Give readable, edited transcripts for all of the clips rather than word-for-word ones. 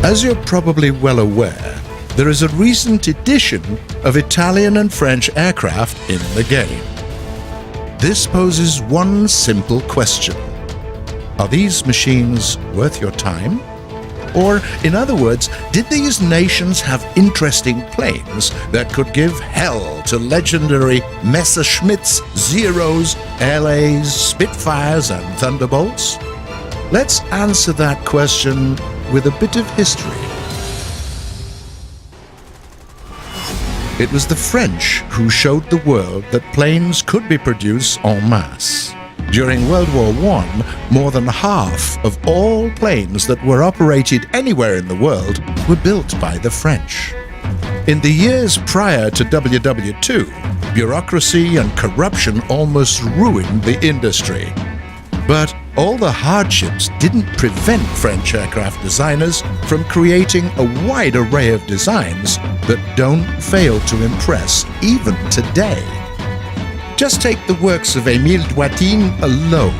As you're probably well aware, there is a recent edition of Italian and French aircraft in the game. This poses one simple question. Are these machines worth your time? Or, in other words, did these nations have interesting planes that could give hell to legendary Messerschmitts, Zeros, LAs, Spitfires, and Thunderbolts? Let's answer that question with a bit of history. It was the French who showed the world that planes could be produced en masse. During World War I, more than half of all planes that were operated anywhere in the world were built by the French. In the years prior to WW2, bureaucracy and corruption almost ruined the industry. But all the hardships didn't prevent French aircraft designers from creating a wide array of designs that don't fail to impress even today. Just take the works of Émile Douatin alone.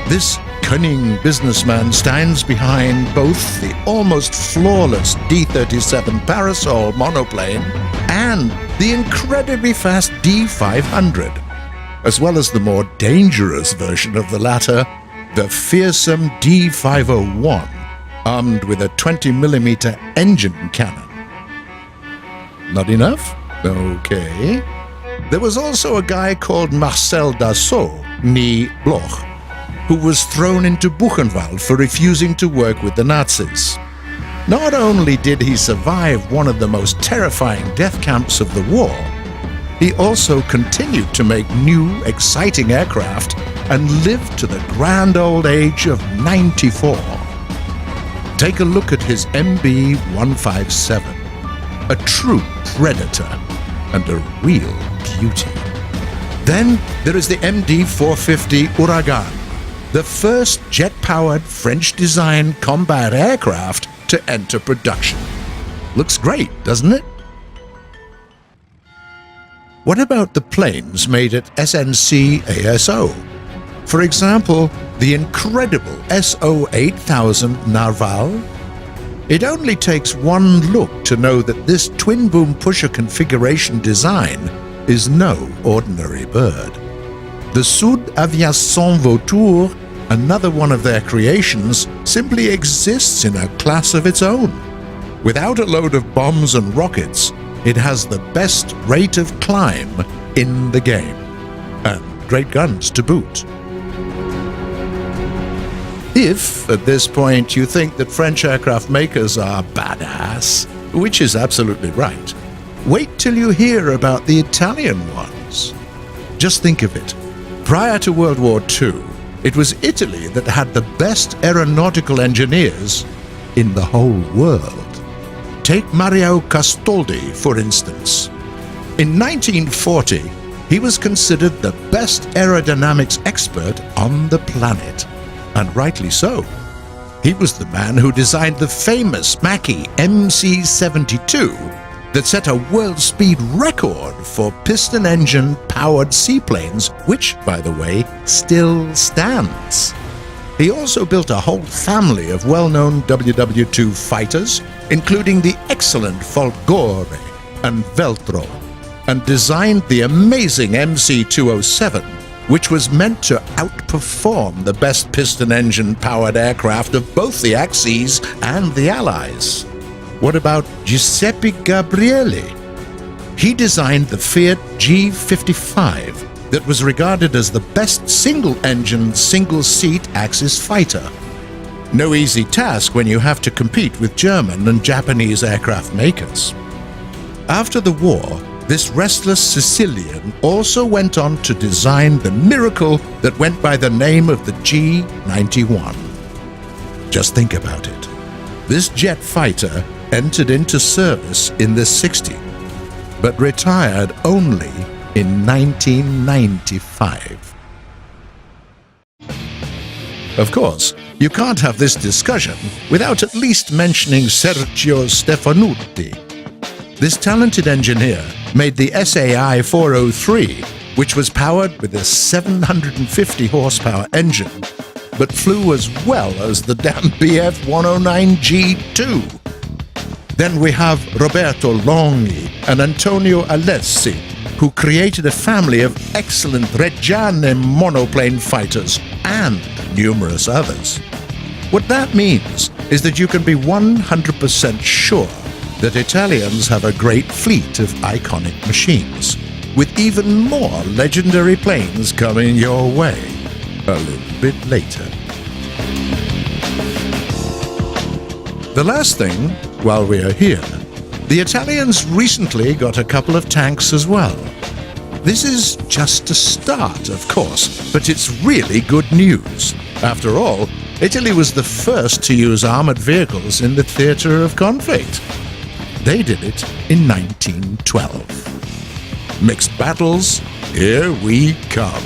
This cunning businessman stands behind both the almost flawless D-37 Parasol monoplane and the incredibly fast D-500, as well as the more dangerous version of the latter, the fearsome D-501, armed with a 20mm engine cannon. Not enough? Okay. There was also a guy called Marcel Dassault, née Bloch, who was thrown into Buchenwald for refusing to work with the Nazis. Not only did he survive one of the most terrifying death camps of the war, he also continued to make new, exciting aircraft and lived to the grand old age of 94. Take a look at his MB-157, a true predator and a real beauty. Then there is the MD-450 Ouragan, the first jet-powered French-designed combat aircraft to enter production. Looks great, doesn't it? What about the planes made at SNC ASO? For example, the incredible SO-8000 Narval. It only takes one look to know that this twin-boom pusher configuration design is no ordinary bird. The Sud Aviation Vautour, another one of their creations, simply exists in a class of its own. Without a load of bombs and rockets, it has the best rate of climb in the game. And great guns to boot. If, at this point, you think that French aircraft makers are badass, which is absolutely right, wait till you hear about the Italian ones. Just think of it. Prior to World War II, it was Italy that had the best aeronautical engineers in the whole world. Take Mario Castoldi, for instance. In 1940, he was considered the best aerodynamics expert on the planet. And rightly so. He was the man who designed the famous Macchi MC-72 that set a world speed record for piston engine powered seaplanes, which, by the way, still stands. He also built a whole family of well-known WW2 fighters, including the excellent Folgore and Veltro, and designed the amazing MC-207, which was meant to outperform the best piston engine-powered aircraft of both the Axis and the Allies. What about Giuseppe Gabrielli? He designed the Fiat G55 that was regarded as the best single-engine, single-seat Axis fighter. No easy task when you have to compete with German and Japanese aircraft makers. After the war, this restless Sicilian also went on to design the miracle that went by the name of the G91. Just think about it. This jet fighter entered into service in the 60s, but retired only in 1995. Of course, you can't have this discussion without at least mentioning Sergio Stefanutti. This talented engineer made the SAI 403, which was powered with a 750 horsepower engine, but flew as well as the damn Bf-109G too. Then we have Roberto Longhi and Antonio Alessi, who created a family of excellent Reggiane monoplane fighters and numerous others. What that means is that you can be 100% sure that Italians have a great fleet of iconic machines, with even more legendary planes coming your way a little bit later. The last thing, while we are here, the Italians recently got a couple of tanks as well. This is just a start, of course, but it's really good news. After all, Italy was the first to use armored vehicles in the theater of conflict. They did it in 1912. Mixed battles, here we come.